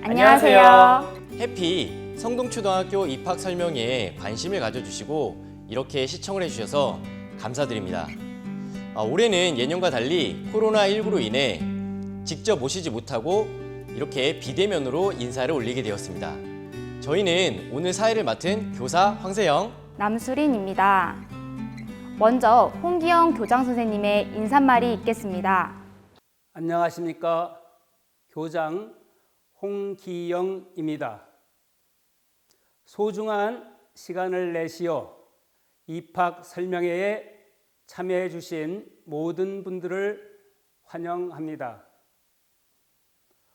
안녕하세요. 해피 성동초등학교 입학 설명회에 관심을 가져주시고 이렇게 시청을 해주셔서 감사드립니다. 올해는 예년과 달리 코로나19로 인해 직접 모시지 못하고 이렇게 비대면으로 인사를 올리게 되었습니다. 저희는 오늘 사회를 맡은 교사 황세영, 남수린입니다. 먼저 홍기영 교장 선생님의 인사말이 있겠습니다. 안녕하십니까. 교장 홍기영입니다. 소중한 시간을 내시어 입학 설명회에 참여해 주신 모든 분들을 환영합니다.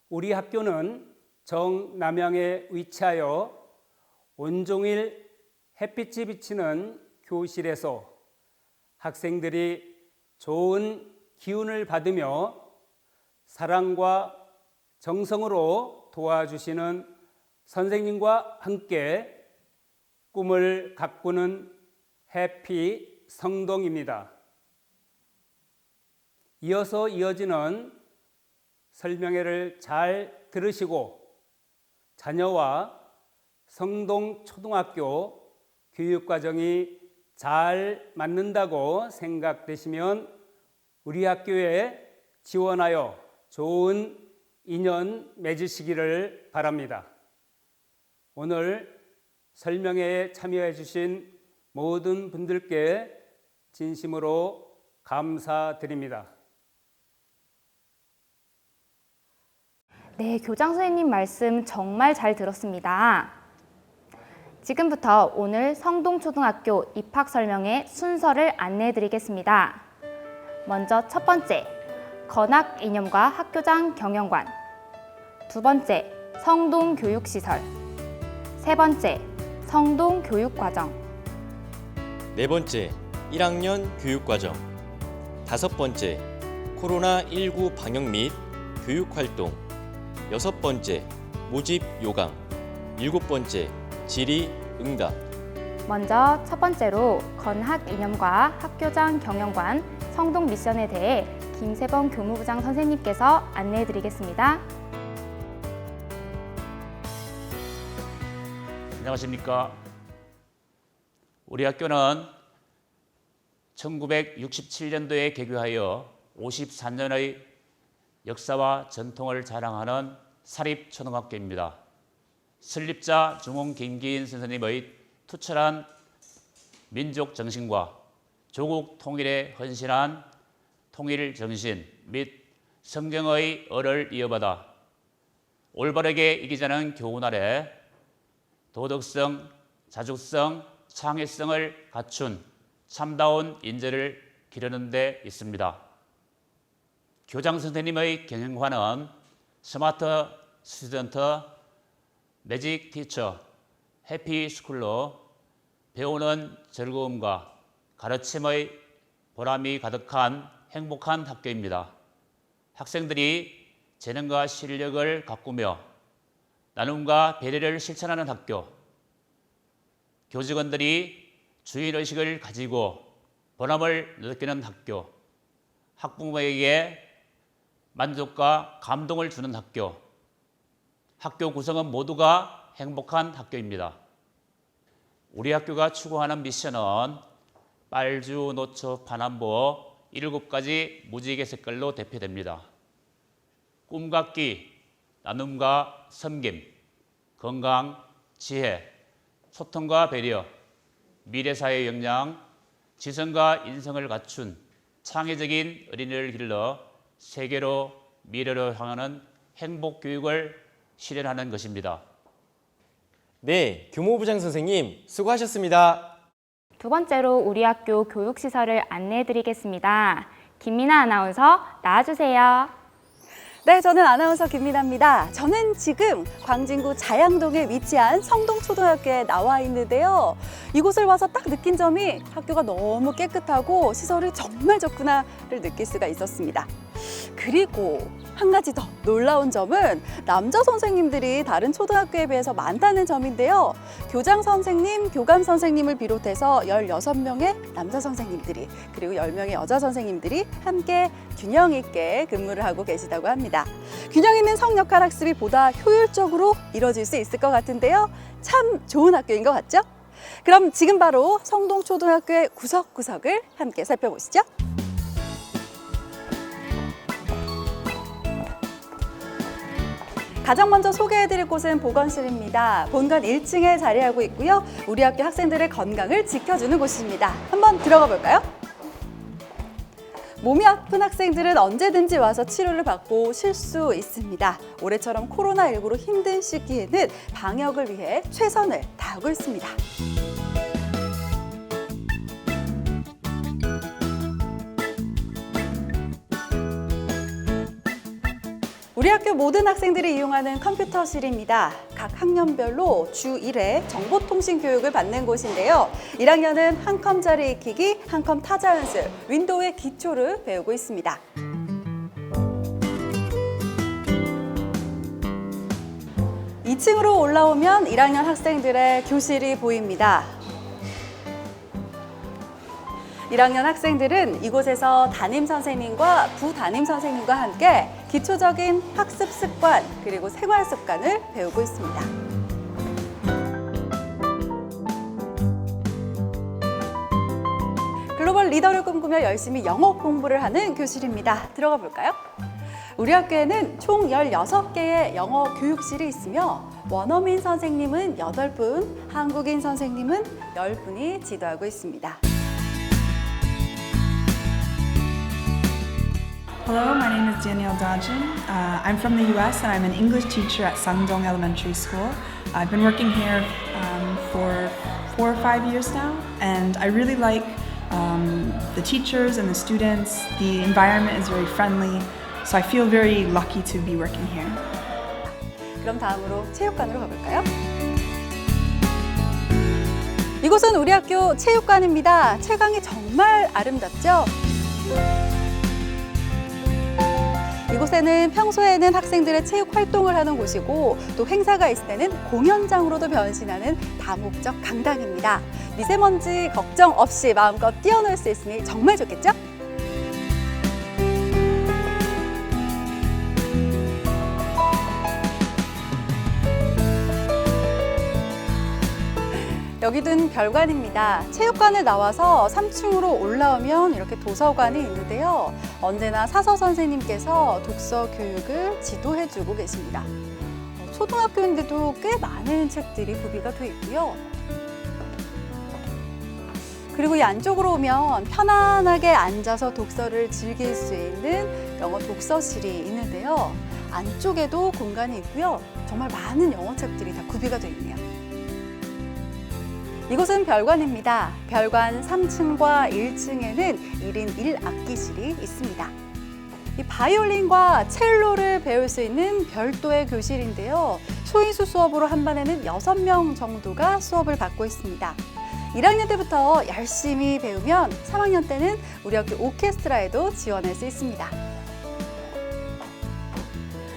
우리 학교는 정남향에 위치하여 온종일 햇빛이 비치는 교실에서 학생들이 좋은 기운을 받으며 사랑과 정성으로 도와주시는 선생님과 함께 꿈을 가꾸는 해피 성동입니다. 이어서 이어지는 설명회를 잘 들으시고 자녀와 성동초등학교 교육과정이 잘 맞는다고 생각되시면 우리 학교에 지원하여 좋은 인연 맺으시기를 바랍니다. 오늘 설명회에 참여해 주신 모든 분들께 진심으로 감사드립니다. 네, 교장 선생님 말씀 정말 잘 들었습니다. 지금부터 오늘 성동초등학교 입학 설명회 순서를 안내해 드리겠습니다. 먼저 첫 번째, 건학 이념과 학교장 경영관. 두 번째, 성동교육시설. 세 번째, 성동교육과정. 네 번째, 1학년 교육과정. 다섯 번째, 코로나19 방역 및 교육활동. 여섯 번째, 모집 요강. 일곱 번째, 질의 응답. 먼저 첫 번째로 건학 이념과 학교장 경영관 성동 미션에 대해 김세범 교무부장 선생님께서 안내해 드리겠습니다. 안녕하십니까. 우리 학교는 1967년도에 개교하여 54년의 역사와 전통을 자랑하는 사립초등학교입니다. 설립자 중홍 김기인 선생님의 투철한 민족 정신과 조국 통일에 헌신한 통일 정신 및 성경의 얼을 이어받아 올바르게 이기자는 교훈 아래 도덕성, 자주성, 창의성을 갖춘 참다운 인재를 기르는 데 있습니다. 교장 선생님의 경영관은 스마트 스튜던트, 매직 티처, 해피 스쿨로 배우는 즐거움과 가르침의 보람이 가득한 행복한 학교입니다. 학생들이 재능과 실력을 가꾸며 나눔과 배려를 실천하는 학교, 교직원들이 주인의식을 가지고 보람을 느끼는 학교, 학부모에게 만족과 감동을 주는 학교, 학교 구성원 모두가 행복한 학교입니다. 우리 학교가 추구하는 미션은 빨주, 노초, 파남보 7가지 무지개 색깔로 대표됩니다. 꿈과 끼, 나눔과 섬김, 건강, 지혜, 소통과 배려, 미래사회의 역량, 지성과 인성을 갖춘 창의적인 어린이를 길러 세계로 미래로 향하는 행복교육을 실현하는 것입니다. 네, 교무부장 선생님 수고하셨습니다. 두 번째로 우리 학교 교육시설을 안내해 드리겠습니다. 김민아 아나운서 나와주세요. 네, 저는 아나운서 김민아입니다. 저는 지금 광진구 자양동에 위치한 성동초등학교에 나와 있는데요. 이곳을 와서 딱 느낀 점이 학교가 너무 깨끗하고 시설이 정말 좋구나를 느낄 수가 있었습니다. 그리고 한 가지 더 놀라운 점은 남자 선생님들이 다른 초등학교에 비해서 많다는 점인데요. 교장 선생님, 교감 선생님을 비롯해서 16명의 남자 선생님들이 그리고 10명의 여자 선생님들이 함께 균형 있게 근무를 하고 계시다고 합니다. 균형 있는 성역할 학습이 보다 효율적으로 이루어질 수 있을 것 같은데요. 참 좋은 학교인 것 같죠? 그럼 지금 바로 성동초등학교의 구석구석을 함께 살펴보시죠. 가장 먼저 소개해드릴 곳은 보건실입니다. 본관 1층에 자리하고 있고요. 우리 학교 학생들의 건강을 지켜주는 곳입니다. 한번 들어가 볼까요? 몸이 아픈 학생들은 언제든지 와서 치료를 받고 쉴 수 있습니다. 올해처럼 코로나19로 힘든 시기에는 방역을 위해 최선을 다하고 있습니다. 우리 학교 모든 학생들이 이용하는 컴퓨터실입니다. 각 학년별로 주 1회 정보통신 교육을 받는 곳인데요. 1학년은 한컴 자리 익히기, 한컴 타자 연습, 윈도우의 기초를 배우고 있습니다. (2층으로) 올라오면 1학년 학생들의 교실이 보입니다. 1학년 학생들은 이곳에서 담임 선생님과 부담임 선생님과 함께 기초적인 학습 습관 그리고 생활 습관을 배우고 있습니다. 글로벌 리더를 꿈꾸며 열심히 영어 공부를 하는 교실입니다. 들어가 볼까요? 우리 학교에는 총 16개의 영어 교육실이 있으며 원어민 선생님은 8분, 한국인 선생님은 10분이 지도하고 있습니다. Hello, my name is Danielle Dodgen. I'm from the US and I'm an English teacher at Sangdong Elementary School. I've been working here for 4 or 5 years now, and I really like the teachers and the students. The environment is very friendly, so I feel very lucky to be working here. 그럼 다음으로 체육관으로 가볼까요? 이곳은 우리 학교 체육관입니다. 채광이 정말 아름답죠? 이곳에는 평소에는 학생들의 체육 활동을 하는 곳이고 또 행사가 있을 때는 공연장으로도 변신하는 다목적 강당입니다. 미세먼지 걱정 없이 마음껏 뛰어놀 수 있으니 정말 좋겠죠? 여기는 별관입니다. 체육관을 나와서 3층으로 올라오면 이렇게 도서관이 있는데요. 언제나 사서 선생님께서 독서 교육을 지도해주고 계십니다. 초등학교인데도 꽤 많은 책들이 구비가 되어 있고요. 그리고 이 안쪽으로 오면 편안하게 앉아서 독서를 즐길 수 있는 영어 독서실이 있는데요. 안쪽에도 공간이 있고요. 정말 많은 영어 책들이 다 구비가 되어 있네요. 이곳은 별관입니다. 별관 3층과 1층에는 1인 1악기실이 있습니다. 이 바이올린과 첼로를 배울 수 있는 별도의 교실인데요. 소인수 수업으로 한 반에는 6명 정도가 수업을 받고 있습니다. 1학년 때부터 열심히 배우면 3학년 때는 우리 학교 오케스트라에도 지원할 수 있습니다.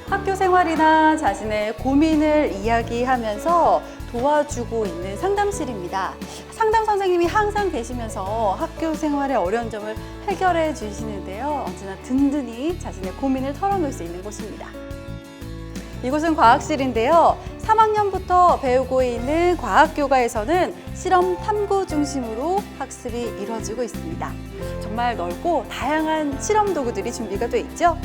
학교 생활이나 자신의 고민을 이야기하면서 도와주고 있는 상담실입니다. 상담 선생님이 항상 계시면서 학교 생활의 어려운 점을 해결해 주시는데요. 언제나 든든히 자신의 고민을 털어놓을 수 있는 곳입니다. 이곳은 과학실인데요. 3학년부터 배우고 있는 과학교과에서는 실험 탐구 중심으로 학습이 이루어지고 있습니다. 정말 넓고 다양한 실험 도구들이 준비가 되어 있죠.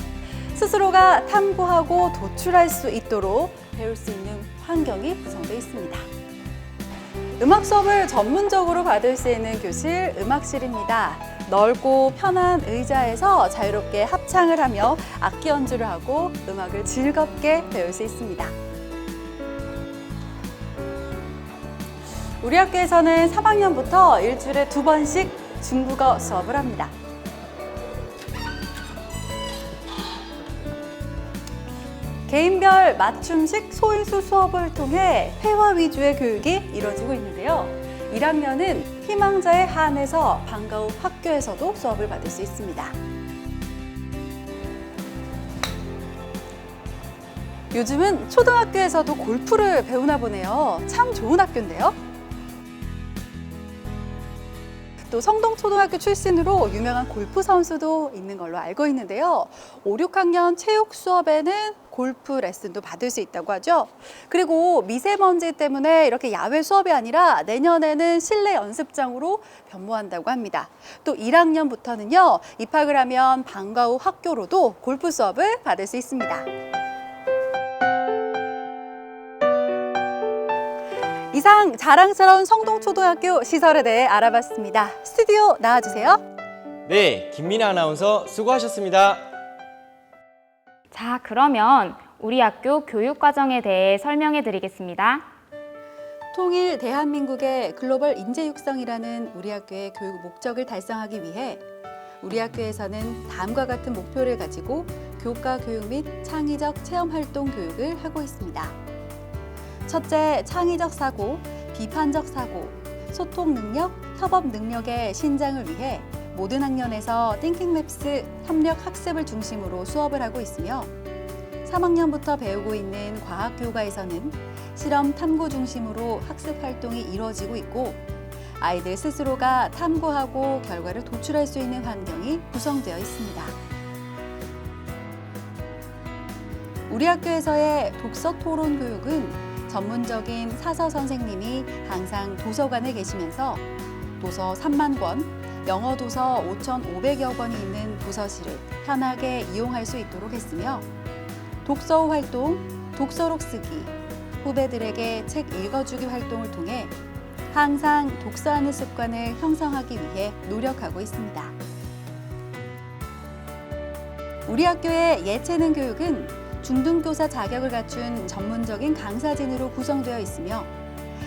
스스로가 탐구하고 도출할 수 있도록 배울 수 있는 환경이 구성되어 있습니다. 음악 수업을 전문적으로 받을 수 있는 교실 음악실입니다. 넓고 편한 의자에서 자유롭게 합창을 하며 악기 연주를 하고 음악을 즐겁게 배울 수 있습니다. 우리 학교에서는 3학년부터 일주일에 2번씩 중국어 수업을 합니다. 개인별 맞춤식 소인수 수업을 통해 회화 위주의 교육이 이루어지고 있는데요. 1학년은 희망자의 한에서 방과후 학교에서도 수업을 받을 수 있습니다. 요즘은 초등학교에서도 골프를 배우나 보네요. 참 좋은 학교인데요. 또 성동초등학교 출신으로 유명한 골프 선수도 있는 걸로 알고 있는데요. 5, 6학년 체육 수업에는 골프 레슨도 받을 수 있다고 하죠. 그리고 미세먼지 때문에 이렇게 야외 수업이 아니라 내년에는 실내 연습장으로 변모한다고 합니다. 또 1학년부터는요, 입학을 하면 방과 후 학교로도 골프 수업을 받을 수 있습니다. 이상 자랑스러운 성동초등학교 시설에 대해 알아봤습니다. 스튜디오 나와주세요. 네, 김민아 아나운서 수고하셨습니다. 자, 그러면 우리 학교 교육 과정에 대해 설명해 드리겠습니다. 통일 대한민국의 글로벌 인재 육성이라는 우리 학교의 교육 목적을 달성하기 위해 우리 학교에서는 다음과 같은 목표를 가지고 교과 교육 및 창의적 체험 활동 교육을 하고 있습니다. 첫째, 창의적 사고, 비판적 사고, 소통 능력, 협업 능력의 신장을 위해 모든 학년에서 띵킹맵스 협력 학습을 중심으로 수업을 하고 있으며 3학년부터 배우고 있는 과학교과에서는 실험 탐구 중심으로 학습 활동이 이루어지고 있고 아이들 스스로가 탐구하고 결과를 도출할 수 있는 환경이 구성되어 있습니다. 우리 학교에서의 독서 토론 교육은 전문적인 사서 선생님이 항상 도서관에 계시면서 도서 3만 권, 영어 도서 5,500여 권이 있는 도서실을 편하게 이용할 수 있도록 했으며 독서 후 활동, 독서록 쓰기, 후배들에게 책 읽어주기 활동을 통해 항상 독서하는 습관을 형성하기 위해 노력하고 있습니다. 우리 학교의 예체능 교육은 중등교사 자격을 갖춘 전문적인 강사진으로 구성되어 있으며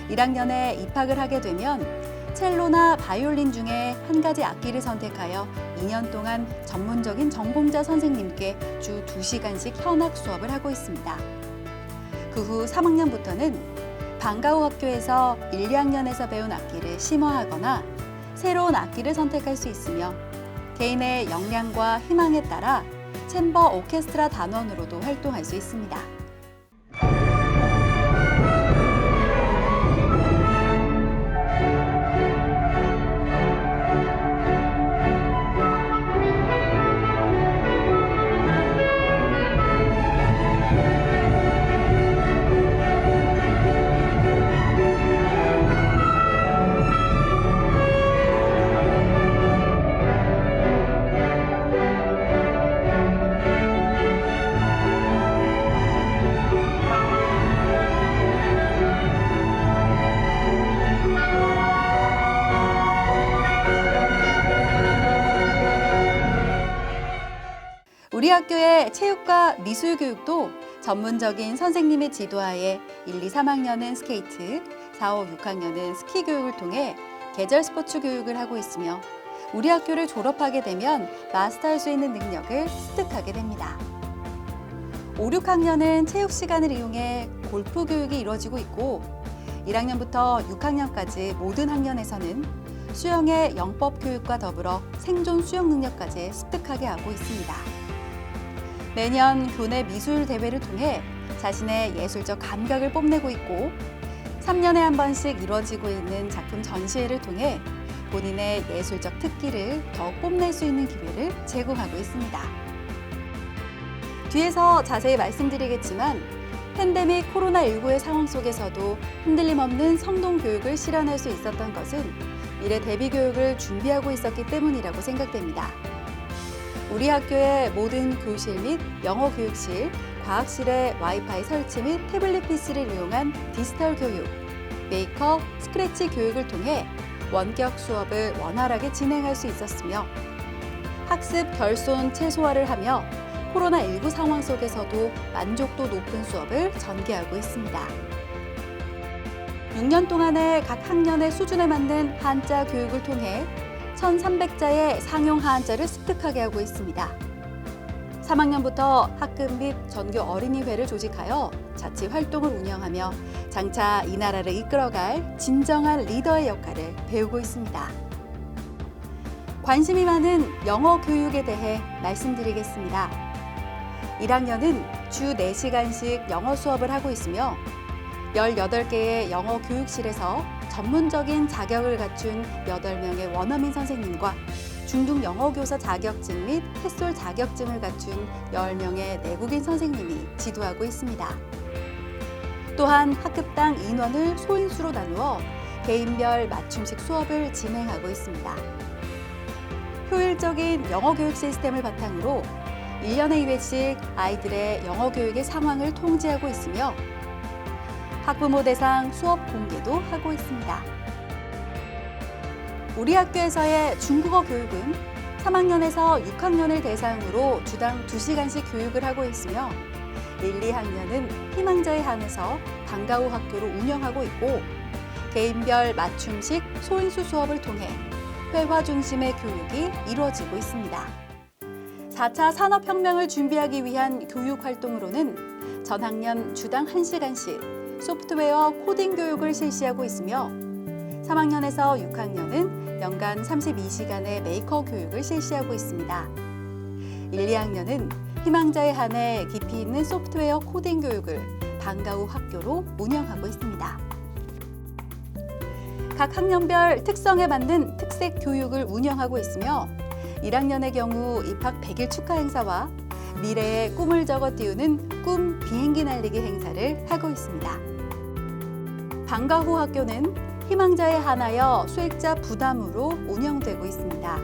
1학년에 입학을 하게 되면 첼로나 바이올린 중에 한 가지 악기를 선택하여 2년 동안 전문적인 전공자 선생님께 주 2시간씩 현악 수업을 하고 있습니다. 그 후 3학년부터는 방과 후 학교에서 1, 2학년에서 배운 악기를 심화하거나 새로운 악기를 선택할 수 있으며 개인의 역량과 희망에 따라 챔버 오케스트라 단원으로도 활동할 수 있습니다. 우리 학교의 체육과 미술 교육도 전문적인 선생님의 지도하에 1, 2, 3학년은 스케이트, 4, 5, 6학년은 스키 교육을 통해 계절 스포츠 교육을 하고 있으며 우리 학교를 졸업하게 되면 마스터할 수 있는 능력을 습득하게 됩니다. 5, 6학년은 체육 시간을 이용해 골프 교육이 이루어지고 있고 1학년부터 6학년까지 모든 학년에서는 수영의 영법 교육과 더불어 생존 수영 능력까지 습득하게 하고 있습니다. 매년 교내 미술 대회를 통해 자신의 예술적 감각을 뽐내고 있고 3년에 한 번씩 이루어지고 있는 작품 전시회를 통해 본인의 예술적 특기를 더욱 뽐낼 수 있는 기회를 제공하고 있습니다. 뒤에서 자세히 말씀드리겠지만 팬데믹 코로나19의 상황 속에서도 흔들림 없는 성동 교육을 실현할 수 있었던 것은 미래 대비 교육을 준비하고 있었기 때문이라고 생각됩니다. 우리 학교의 모든 교실 및 영어 교육실, 과학실의 와이파이 설치 및 태블릿 PC를 이용한 디지털 교육, 메이커, 스크래치 교육을 통해 원격 수업을 원활하게 진행할 수 있었으며 학습 결손 최소화를 하며 코로나19 상황 속에서도 만족도 높은 수업을 전개하고 있습니다. 6년 동안의 각 학년의 수준에 맞는 한자 교육을 통해 1,300자의 상용 하한자를 습득하게 하고 있습니다. 3학년부터 학급 및 전교 어린이회를 조직하여 자치 활동을 운영하며 장차 이 나라를 이끌어갈 진정한 리더의 역할을 배우고 있습니다. 관심이 많은 영어 교육에 대해 말씀드리겠습니다. 1학년은 주 4시간씩 영어 수업을 하고 있으며 18개의 영어 교육실에서 전문적인 자격을 갖춘 8명의 원어민 선생님과 중등 영어 교사 자격증 및 햇솔 자격증을 갖춘 10명의 내국인 선생님이 지도하고 있습니다. 또한 학급당 인원을 소인수로 나누어 개인별 맞춤식 수업을 진행하고 있습니다. 효율적인 영어 교육 시스템을 바탕으로 1년에 2회씩 아이들의 영어 교육의 상황을 통지하고 있으며 학부모 대상 수업 공개도 하고 있습니다. 우리 학교에서의 중국어 교육은 3학년에서 6학년을 대상으로 주당 2시간씩 교육을 하고 있으며 1, 2학년은 희망자에 한해서 방과 후 학교로 운영하고 있고 개인별 맞춤식 소인수 수업을 통해 회화 중심의 교육이 이루어지고 있습니다. 4차 산업혁명을 준비하기 위한 교육 활동으로는 전학년 주당 1시간씩 소프트웨어 코딩 교육을 실시하고 있으며 3학년에서 6학년은 연간 32시간의 메이커 교육을 실시하고 있습니다. 1, 2학년은 희망자에 한해 깊이 있는 소프트웨어 코딩 교육을 방과 후 학교로 운영하고 있습니다. 각 학년별 특성에 맞는 특색 교육을 운영하고 있으며 1학년의 경우 입학 100일 축하 행사와 미래의 꿈을 적어 띄우는 꿈 비행기 날리기 행사를 하고 있습니다. 방과 후 학교는 희망자에 한하여 수익자 부담으로 운영되고 있습니다.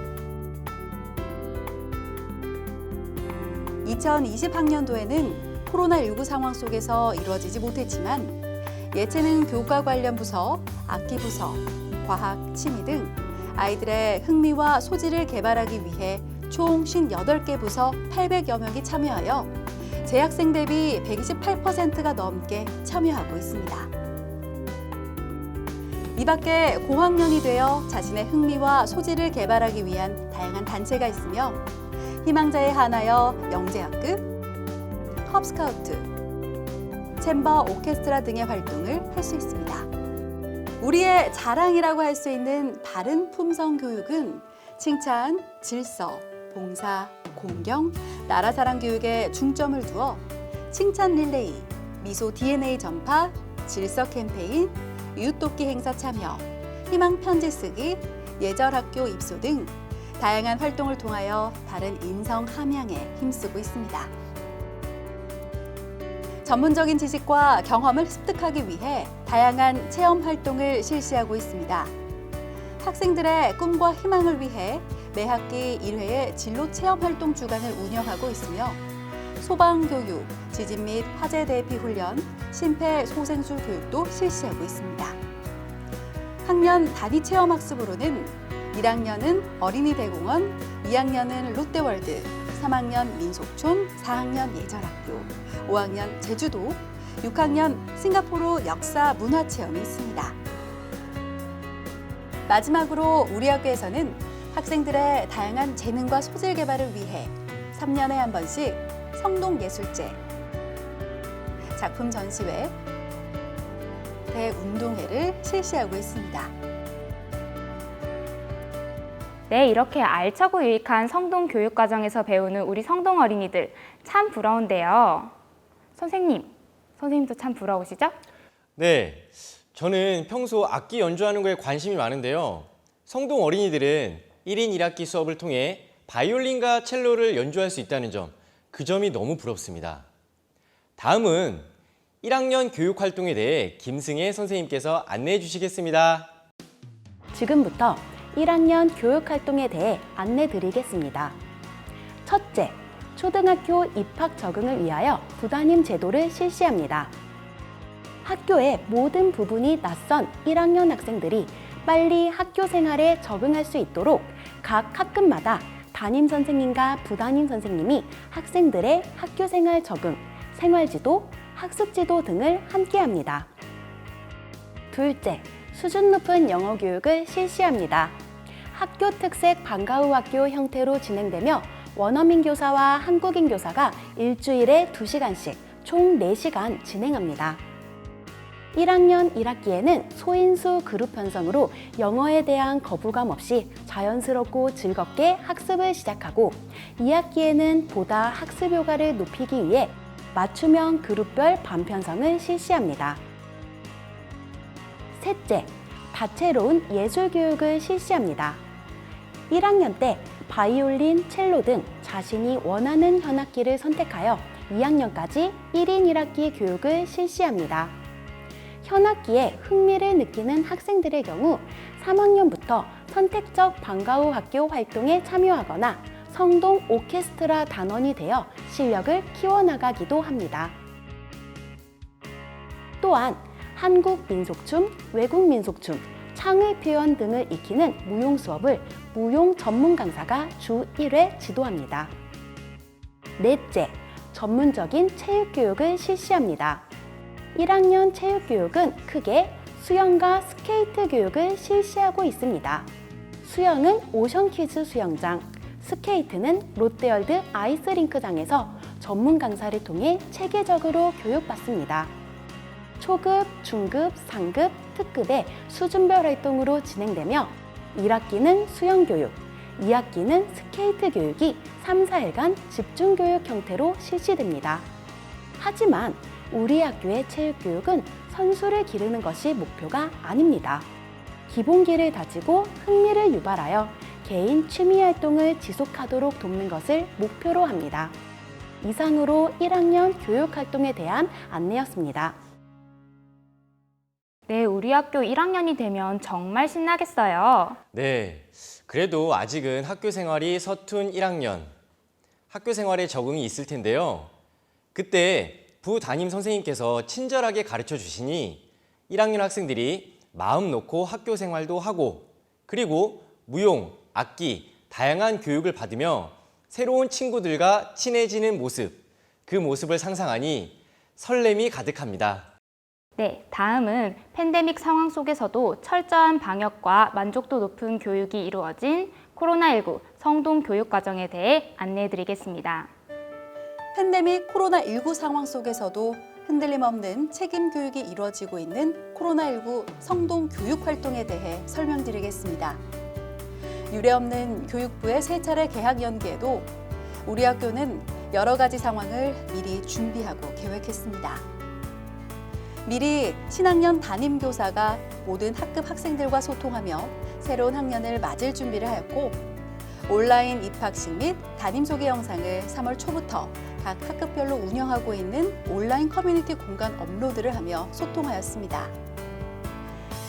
2020학년도에는 코로나19 상황 속에서 이루어지지 못했지만 예체능 교과 관련 부서, 악기 부서, 과학, 취미 등 아이들의 흥미와 소질을 개발하기 위해 총 58개 부서 800여 명이 참여하여 재학생 대비 128%가 넘게 참여하고 있습니다. 이 밖에 고학년이 되어 자신의 흥미와 소질을 개발하기 위한 다양한 단체가 있으며 희망자에 한하여 영재학급, 컵스카우트, 챔버 오케스트라 등의 활동을 할 수 있습니다. 우리의 자랑이라고 할 수 있는 바른 품성 교육은 칭찬, 질서, 봉사, 공경, 나라사랑 교육에 중점을 두어 칭찬 릴레이, 미소 DNA 전파, 질서 캠페인, 이웃돕기 행사 참여, 희망 편지 쓰기, 예절 학교 입소 등 다양한 활동을 통하여 바른 인성 함양에 힘쓰고 있습니다. 전문적인 지식과 경험을 습득하기 위해 다양한 체험 활동을 실시하고 있습니다. 학생들의 꿈과 희망을 위해 매 학기 1회의 진로 체험 활동 주간을 운영하고 있으며 소방교육, 지진 및 화재 대피 훈련, 심폐소생술 교육도 실시하고 있습니다. 학년 단위 체험 학습으로는 1학년은 어린이 대공원, 2학년은 롯데월드, 3학년 민속촌, 4학년 예절학교, 5학년 제주도, 6학년 싱가포르 역사 문화 체험이 있습니다. 마지막으로 우리 학교에서는 학생들의 다양한 재능과 소질 개발을 위해 3년에 한 번씩 성동예술제, 작품 전시회, 대운동회를 실시하고 있습니다. 네, 이렇게 알차고 유익한 성동 교육 과정에서 배우는 우리 성동 어린이들 참 부러운데요. 선생님도 참 부러우시죠? 네, 저는 평소 악기 연주하는 거에 관심이 많은데요. 성동 어린이들은 1인 1학기 수업을 통해 바이올린과 첼로를 연주할 수 있다는 점, 그 점이 너무 부럽습니다. 다음은 1학년 교육 활동에 대해 김승혜 선생님께서 안내해 주시겠습니다. 지금부터 1학년 교육 활동에 대해 안내 드리겠습니다. 첫째, 초등학교 입학 적응을 위하여 부담임 제도를 실시합니다. 학교의 모든 부분이 낯선 1학년 학생들이 빨리 학교 생활에 적응할 수 있도록 각 학급마다 담임 선생님과 부담임 선생님이 학생들의 학교 생활 적응, 생활지도, 학습지도 등을 함께합니다. 둘째, 수준 높은 영어 교육을 실시합니다. 학교 특색 방과 후 학교 형태로 진행되며 원어민 교사와 한국인 교사가 일주일에 2시간씩 총 4시간 진행합니다. 1학년 1학기에는 소인수 그룹 편성으로 영어에 대한 거부감 없이 자연스럽고 즐겁게 학습을 시작하고 2학기에는 보다 학습 효과를 높이기 위해 맞춤형 그룹별 반편성을 실시합니다. 셋째, 다채로운 예술 교육을 실시합니다. 1학년 때 바이올린, 첼로 등 자신이 원하는 현악기를 선택하여 2학년까지 1인 1학기 교육을 실시합니다. 현악기에 흥미를 느끼는 학생들의 경우 3학년부터 선택적 방과 후 학교 활동에 참여하거나 성동 오케스트라 단원이 되어 실력을 키워나가기도 합니다. 또한 한국 민속춤, 외국 민속춤, 창의 표현 등을 익히는 무용 수업을 무용 전문 강사가 주 1회 지도합니다. 넷째, 전문적인 체육 교육을 실시합니다. 1학년 체육 교육은 크게 수영과 스케이트 교육을 실시하고 있습니다. 수영은 오션키즈 수영장, 스케이트는 롯데월드 아이스링크장에서 전문 강사를 통해 체계적으로 교육받습니다. 초급, 중급, 상급, 특급의 수준별 활동으로 진행되며 1학기는 수영교육, 2학기는 스케이트 교육이 3, 4일간 집중교육 형태로 실시됩니다. 하지만 우리 학교의 체육교육은 선수를 기르는 것이 목표가 아닙니다. 기본기를 다지고 흥미를 유발하여 개인 취미 활동을 지속하도록 돕는 것을 목표로 합니다. 이상으로 1학년 교육 활동에 대한 안내였습니다. 네, 우리 학교 1학년이 되면 정말 신나겠어요. 네, 그래도 아직은 학교 생활이 서툰 1학년. 학교 생활에 적응이 있을 텐데요. 그때 부담임 선생님께서 친절하게 가르쳐 주시니 1학년 학생들이 마음 놓고 학교 생활도 하고 그리고 무용, 악기, 다양한 교육을 받으며 새로운 친구들과 친해지는 모습, 그 모습을 상상하니 설렘이 가득합니다. 네, 다음은 팬데믹 상황 속에서도 철저한 방역과 만족도 높은 교육이 이루어진 코로나19 성동 교육과정에 대해 안내해드리겠습니다. 팬데믹 코로나19 상황 속에서도 흔들림 없는 책임 교육이 이루어지고 있는 코로나19 성동 교육 활동에 대해 설명드리겠습니다. 유례없는 교육부의 세 차례 개학 연기에도 우리 학교는 여러 가지 상황을 미리 준비하고 계획했습니다. 미리 신학년 담임교사가 모든 학급 학생들과 소통하며 새로운 학년을 맞을 준비를 하였고 온라인 입학식 및 담임 소개 영상을 3월 초부터 각 학급별로 운영하고 있는 온라인 커뮤니티 공간 업로드를 하며 소통하였습니다.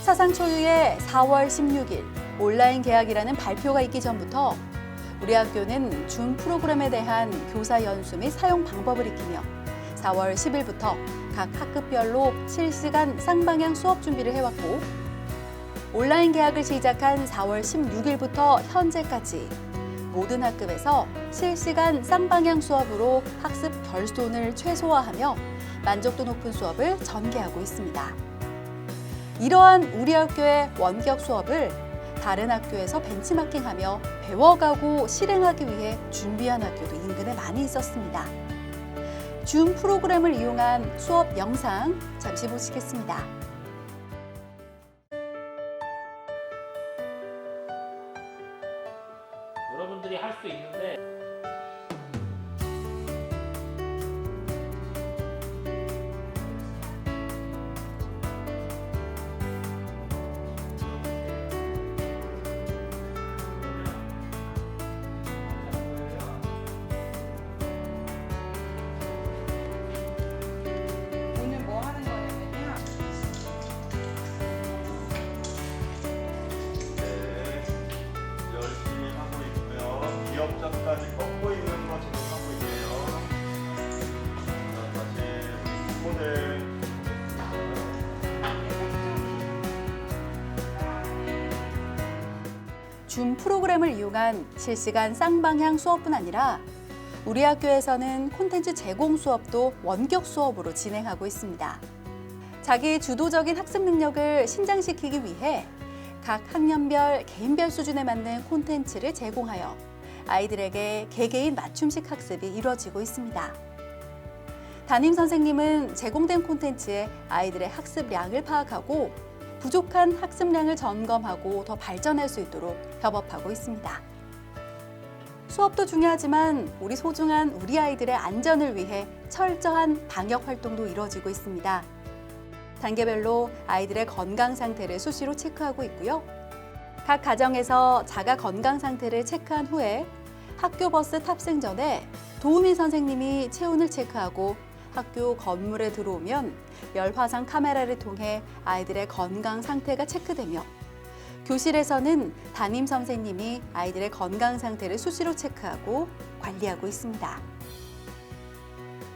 사상 초유의 4월 16일 온라인 개학이라는 발표가 있기 전부터 우리 학교는 준 프로그램에 대한 교사 연수 및 사용 방법을 익히며 4월 10일부터 각 학급별로 실시간 쌍방향 수업 준비를 해왔고 온라인 개학을 시작한 4월 16일부터 현재까지 모든 학급에서 실시간 쌍방향 수업으로 학습 결손을 최소화하며 만족도 높은 수업을 전개하고 있습니다. 이러한 우리 학교의 원격 수업을 다른 학교에서 벤치마킹하며 배워가고 실행하기 위해 준비한 학교도 인근에 많이 있었습니다. 줌 프로그램을 이용한 수업 영상 잠시 보시겠습니다. 여러분들이 할 수 있는데 오늘 뭐 하는 거냐면요. 네, 열심히 하고 있고요. 기업자까지 꺾고 있는 거 지금 하고 있네요. 자, 다시 모델. 줌 프로그램을 이용한 실시간 쌍방향 수업뿐 아니라 우리 학교에서는 콘텐츠 제공 수업도 원격 수업으로 진행하고 있습니다. 자기 주도적인 학습 능력을 신장시키기 위해 각 학년별, 개인별 수준에 맞는 콘텐츠를 제공하여 아이들에게 개개인 맞춤식 학습이 이루어지고 있습니다. 담임 선생님은 제공된 콘텐츠에 아이들의 학습량을 파악하고 부족한 학습량을 점검하고 더 발전할 수 있도록 협업하고 있습니다. 수업도 중요하지만 우리 소중한 우리 아이들의 안전을 위해 철저한 방역 활동도 이루어지고 있습니다. 단계별로 아이들의 건강 상태를 수시로 체크하고 있고요. 각 가정에서 자가 건강 상태를 체크한 후에 학교 버스 탑승 전에 도우미 선생님이 체온을 체크하고 학교 건물에 들어오면 열화상 카메라를 통해 아이들의 건강 상태가 체크되며 교실에서는 담임 선생님이 아이들의 건강 상태를 수시로 체크하고 관리하고 있습니다.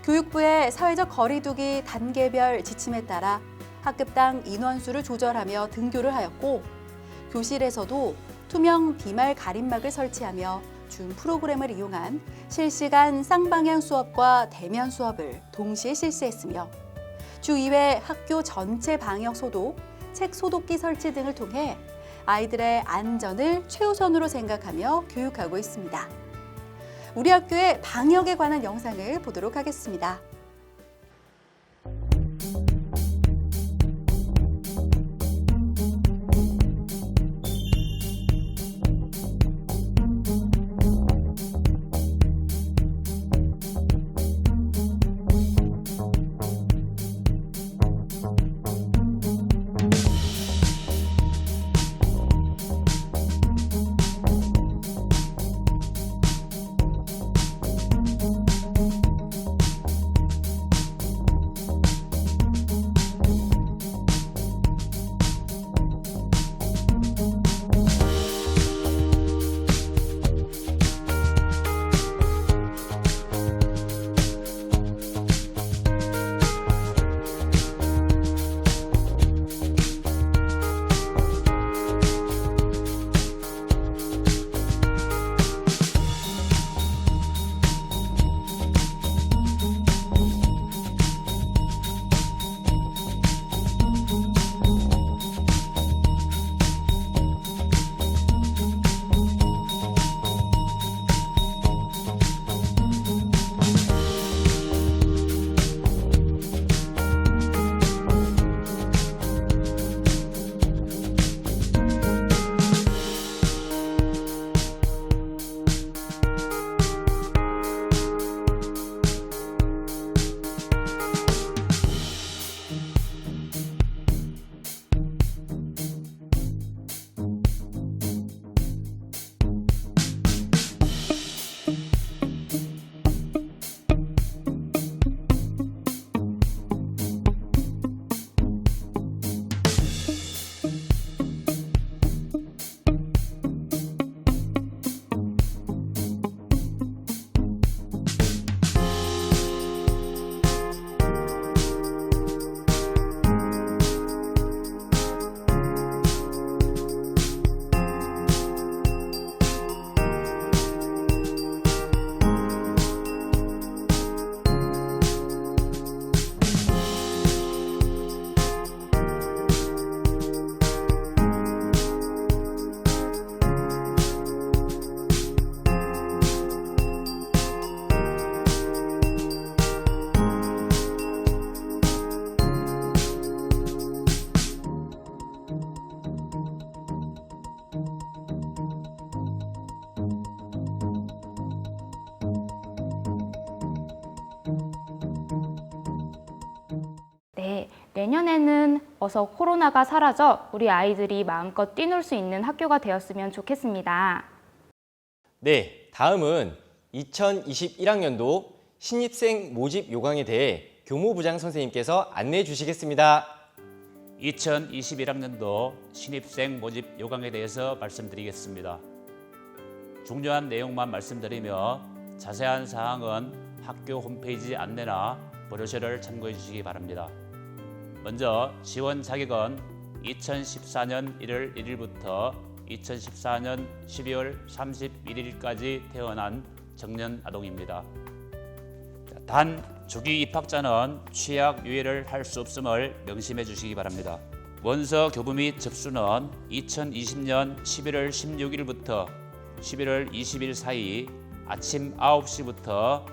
교육부의 사회적 거리두기 단계별 지침에 따라 학급당 인원수를 조절하며 등교를 하였고 교실에서도 투명 비말 가림막을 설치하며 준 프로그램을 이용한 실시간 쌍방향 수업과 대면 수업을 동시에 실시했으며 주 2회 학교 전체 방역 소독, 책 소독기 설치 등을 통해 아이들의 안전을 최우선으로 생각하며 교육하고 있습니다. 우리 학교의 방역에 관한 영상을 보도록 하겠습니다. 내년에는 어서 코로나가 사라져 우리 아이들이 마음껏 뛰놀 수 있는 학교가 되었으면 좋겠습니다. 네, 다음은 2021학년도 신입생 모집 요강에 대해 교무부장 선생님께서 안내해 주시겠습니다. 2021학년도 신입생 모집 요강에 대해서 말씀드리겠습니다. 중요한 내용만 말씀드리며 자세한 사항은 학교 홈페이지 안내나 브로셔를 참고해 주시기 바랍니다. 먼저 지원 자격은 2014년 1월 1일부터 2014년 12월 31일까지 태어난 청년 아동입니다. 단 조기 입학자는 취약 유예를 할 수 없음을 명심해 주시기 바랍니다. 원서 교부 및 접수는 2020년 11월 16일부터 11월 20일 사이 아침 9시부터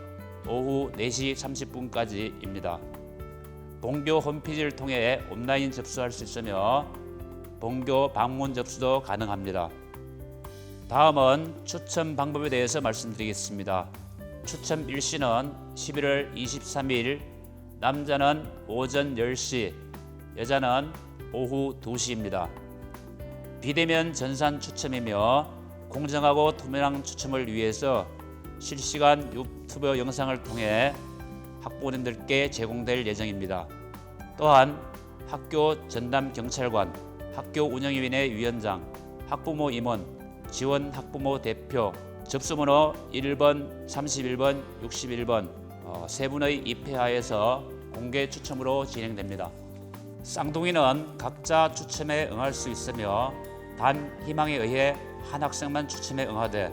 오후 4시 30분까지입니다. 본교 홈페이지를 통해 온라인 접수할 수 있으며 본교 방문 접수도 가능합니다. 다음은 추첨 방법에 대해서 말씀드리겠습니다. 추첨 일시는 11월 23일, 남자는 오전 10시, 여자는 오후 2시입니다. 비대면 전산 추첨이며 공정하고 투명한 추첨을 위해서 실시간 유튜브 영상을 통해 학부모님들께 제공될 예정입니다. 또한 학교 전담 경찰관, 학교 운영위원회 위원장, 학부모 임원, 지원 학부모 대표, 접수번호 1번, 31번, 61번 세 분의 입회하에서 공개 추첨으로 진행됩니다. 쌍둥이는 각자 추첨에 응할 수 있으며 단 희망에 의해 한 학생만 추첨에 응하되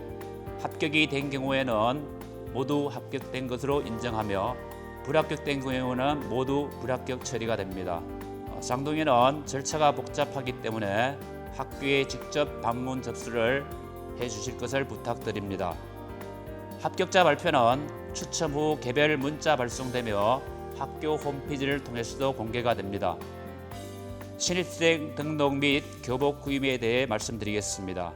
합격이 된 경우에는 모두 합격된 것으로 인정하며 불합격된 경우에는 모두 불합격 처리가 됩니다. 쌍둥이는 절차가 복잡하기 때문에 학교에 직접 방문 접수를 해주실 것을 부탁드립니다. 합격자 발표는 추첨 후 개별 문자 발송되며 학교 홈페이지를 통해서도 공개가 됩니다. 신입생 등록 및 교복 구입에 대해 말씀드리겠습니다.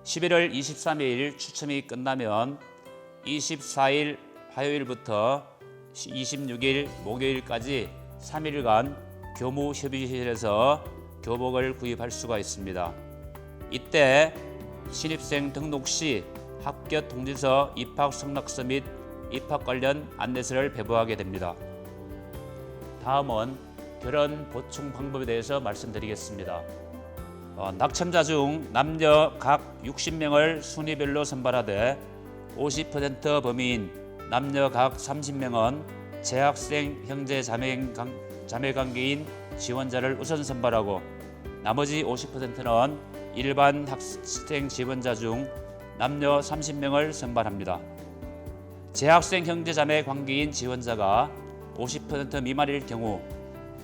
11월 23일 추첨이 끝나면 24일 화요일부터 26일 목요일까지 3일간 교무협의실에서 교복을 구입할 수가 있습니다. 이때 신입생 등록 시 합격 통지서, 입학 승낙서 및 입학 관련 안내서를 배부하게 됩니다. 다음은 결혼 보충 방법에 대해서 말씀드리겠습니다. 낙첨자 중 남녀 각 60명을 순위별로 선발하되 50% 범위인 남녀 각 30명은 재학생 형제 자매 관계인 지원자를 우선 선발하고 나머지 50%는 일반 학생 지원자 중 남녀 30명을 선발합니다. 재학생 형제 자매 관계인 지원자가 50% 미만일 경우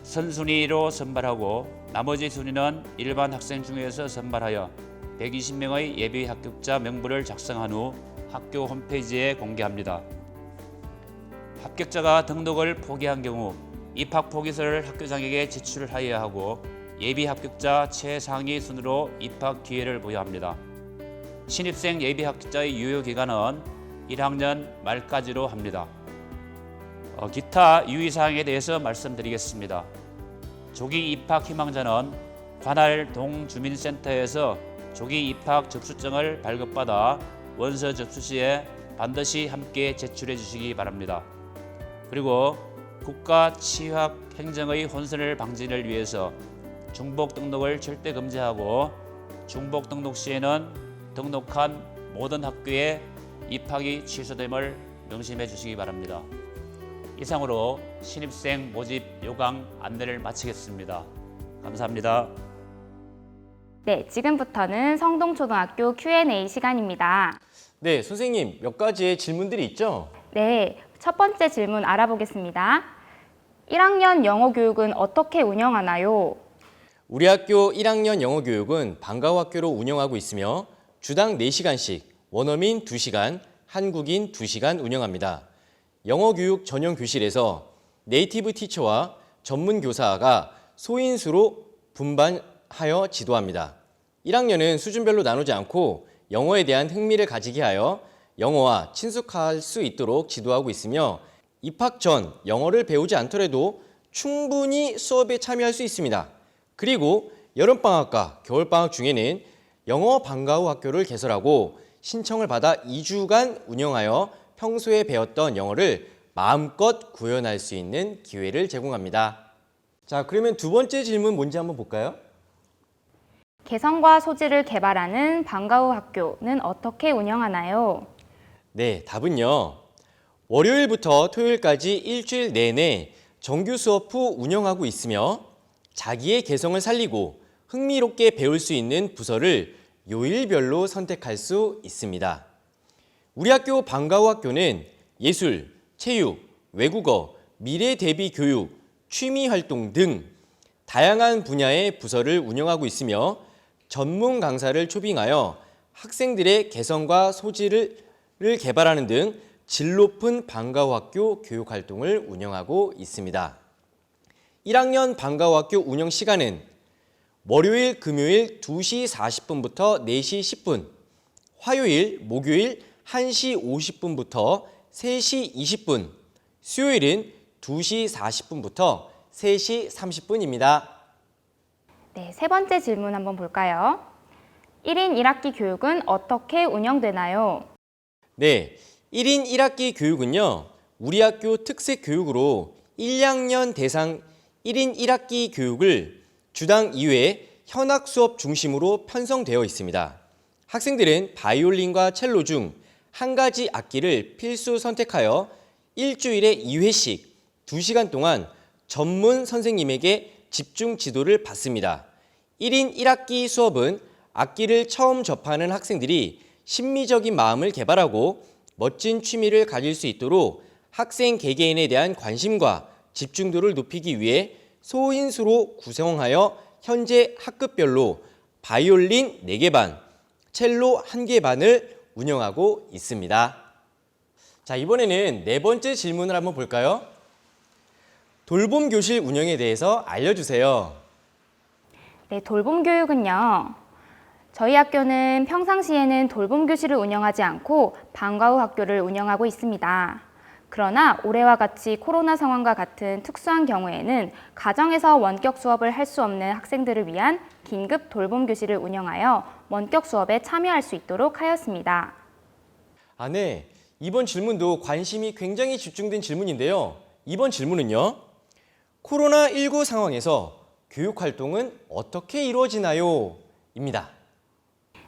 선순위로 선발하고 나머지 순위는 일반 학생 중에서 선발하여 120명의 예비 합격자 명부를 작성한 후 학교 홈페이지에 공개합니다. 합격자가 등록을 포기한 경우 입학 포기서를 학교장에게 제출하여야 하고 예비 합격자 최상위 순으로 입학 기회를 부여합니다. 신입생 예비 합격자의 유효 기간은 1학년 말까지로 합니다. 기타 유의사항에 대해서 말씀드리겠습니다. 조기 입학 희망자는 관할 동주민센터에서 조기 입학 접수증을 발급받아 원서 접수 시에 반드시 함께 제출해 주시기 바랍니다. 그리고 국가 취약 행정의 혼선을 방지를 위해서 중복 등록을 절대 금지하고 중복 등록 시에는 등록한 모든 학교에 입학이 취소됨을 명심해 주시기 바랍니다. 이상으로 신입생 모집 요강 안내를 마치겠습니다. 감사합니다. 네, 지금부터는 성동초등학교 Q&A 시간입니다. 네, 선생님 몇 가지의 질문들이 있죠? 네, 첫 번째 질문 알아보겠습니다. 1학년 영어 교육은 어떻게 운영하나요? 우리 학교 1학년 영어 교육은 방과후 학교로 운영하고 있으며 주당 4시간씩 원어민 2시간, 한국인 2시간 운영합니다. 영어 교육 전용 교실에서 네이티브 티처와 전문 교사가 소인수로 분반하여 지도합니다. 1학년은 수준별로 나누지 않고 영어에 대한 흥미를 가지게 하여 영어와 친숙할 수 있도록 지도하고 있으며 입학 전 영어를 배우지 않더라도 충분히 수업에 참여할 수 있습니다. 그리고 여름방학과 겨울방학 중에는 영어 방과후 학교를 개설하고 신청을 받아 2주간 운영하여 평소에 배웠던 영어를 마음껏 구현할 수 있는 기회를 제공합니다. 자, 그러면 두 번째 질문 뭔지 한번 볼까요? 개성과 소질을 개발하는 방과후 학교는 어떻게 운영하나요? 네, 답은요. 월요일부터 토요일까지 일주일 내내 정규 수업 후 운영하고 있으며 자기의 개성을 살리고 흥미롭게 배울 수 있는 부서를 요일별로 선택할 수 있습니다. 우리 학교 방과후 학교는 예술, 체육, 외국어, 미래 대비 교육, 취미 활동 등 다양한 분야의 부서를 운영하고 있으며 전문 강사를 초빙하여 학생들의 개성과 소질을 개발하는 등 질 높은 방과후 학교 교육 활동을 운영하고 있습니다. 1학년 방과후 학교 운영 시간은 월요일, 금요일 2시 40분부터 4시 10분, 화요일, 목요일 1시 50분부터 3시 20분, 수요일은 2시 40분부터 3시 30분입니다. 네, 세 번째 질문 한번 볼까요? 1인 1학기 교육은 어떻게 운영되나요? 네, 1인 1학기 교육은요, 우리 학교 특색 교육으로 1, 2학년 대상 1인 1학기 교육을 주당 2회 현악 수업 중심으로 편성되어 있습니다. 학생들은 바이올린과 첼로 중 한 가지 악기를 필수 선택하여 일주일에 2회씩 2시간 동안 전문 선생님에게 집중 지도를 받습니다. 1인 1학기 수업은 악기를 처음 접하는 학생들이 심미적인 마음을 개발하고 멋진 취미를 가질 수 있도록 학생 개개인에 대한 관심과 집중도를 높이기 위해 소인수로 구성하여 현재 학급별로 바이올린 4개 반, 첼로 1개 반을 운영하고 있습니다. 자, 이번에는 네 번째 질문을 한번 볼까요? 돌봄 교실 운영에 대해서 알려주세요. 네, 돌봄 교육은요. 저희 학교는 평상시에는 돌봄 교실을 운영하지 않고 방과 후 학교를 운영하고 있습니다. 그러나 올해와 같이 코로나 상황과 같은 특수한 경우에는 가정에서 원격 수업을 할 수 없는 학생들을 위한 긴급 돌봄 교실을 운영하여 원격 수업에 참여할 수 있도록 하였습니다. 네. 이번 질문도 관심이 굉장히 집중된 질문인데요. 이번 질문은요. 코로나19 상황에서 교육 활동은 어떻게 이루어지나요? 입니다.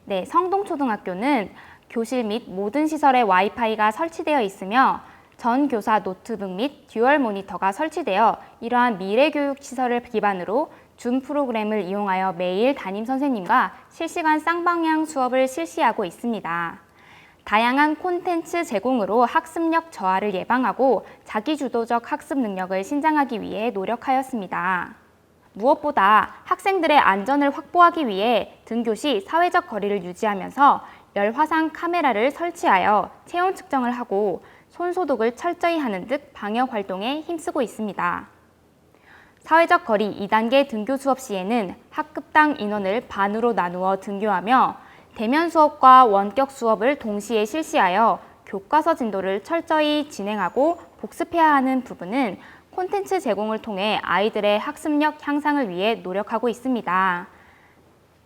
네, 성동초등학교는 교실 및 모든 시설에 와이파이가 설치되어 있으며 전 교사 노트북 및 듀얼 모니터가 설치되어 이러한 미래교육 시설을 기반으로 줌 프로그램을 이용하여 매일 담임 선생님과 실시간 쌍방향 수업을 실시하고 있습니다. 다양한 콘텐츠 제공으로 학습력 저하를 예방하고 자기주도적 학습 능력을 신장하기 위해 노력하였습니다. 무엇보다 학생들의 안전을 확보하기 위해 등교 시 사회적 거리를 유지하면서 열화상 카메라를 설치하여 체온 측정을 하고 손소독을 철저히 하는 등 방역 활동에 힘쓰고 있습니다. 사회적 거리 2단계 등교 수업 시에는 학급당 인원을 반으로 나누어 등교하며 대면 수업과 원격 수업을 동시에 실시하여 교과서 진도를 철저히 진행하고 복습해야 하는 부분은 콘텐츠 제공을 통해 아이들의 학습력 향상을 위해 노력하고 있습니다.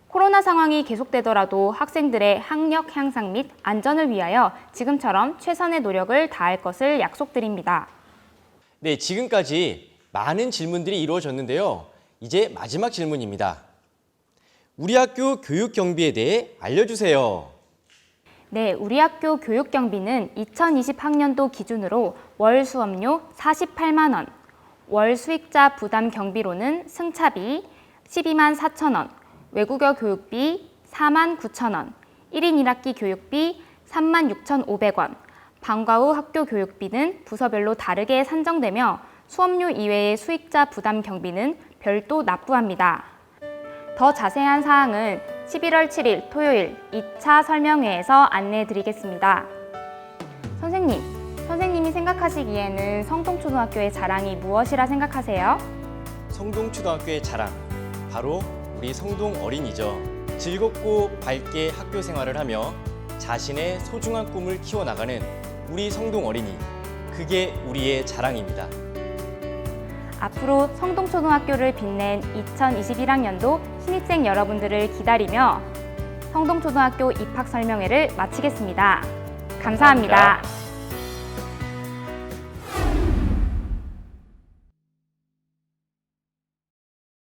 코로나 상황이 계속되더라도 학생들의 학력 향상 및 안전을 위하여 지금처럼 최선의 노력을 다할 것을 약속드립니다. 네, 지금까지 많은 질문들이 이루어졌는데요. 이제 마지막 질문입니다. 우리 학교 교육 경비에 대해 알려주세요. 네, 우리 학교 교육 경비는 2020학년도 기준으로 월 수업료 48만 원, 월 수익자 부담 경비로는 승차비 12만 4천 원, 외국어 교육비 4만 9천 원, 1인 1학기 교육비 3만 6,500원, 방과 후 학교 교육비는 부서별로 다르게 산정되며 수업료 이외의 수익자 부담 경비는 별도 납부합니다. 더 자세한 사항은 11월 7일 토요일 2차 설명회에서 안내해 드리겠습니다. 선생님이 생각하시기에는 성동초등학교의 자랑이 무엇이라 생각하세요? 성동초등학교의 자랑, 바로 우리 성동 어린이죠. 즐겁고 밝게 학교 생활을 하며 자신의 소중한 꿈을 키워나가는 우리 성동 어린이, 그게 우리의 자랑입니다. 앞으로 성동초등학교를 빛낸 2021학년도 신입생 여러분들을 기다리며 성동초등학교 입학 설명회를 마치겠습니다. 감사합니다.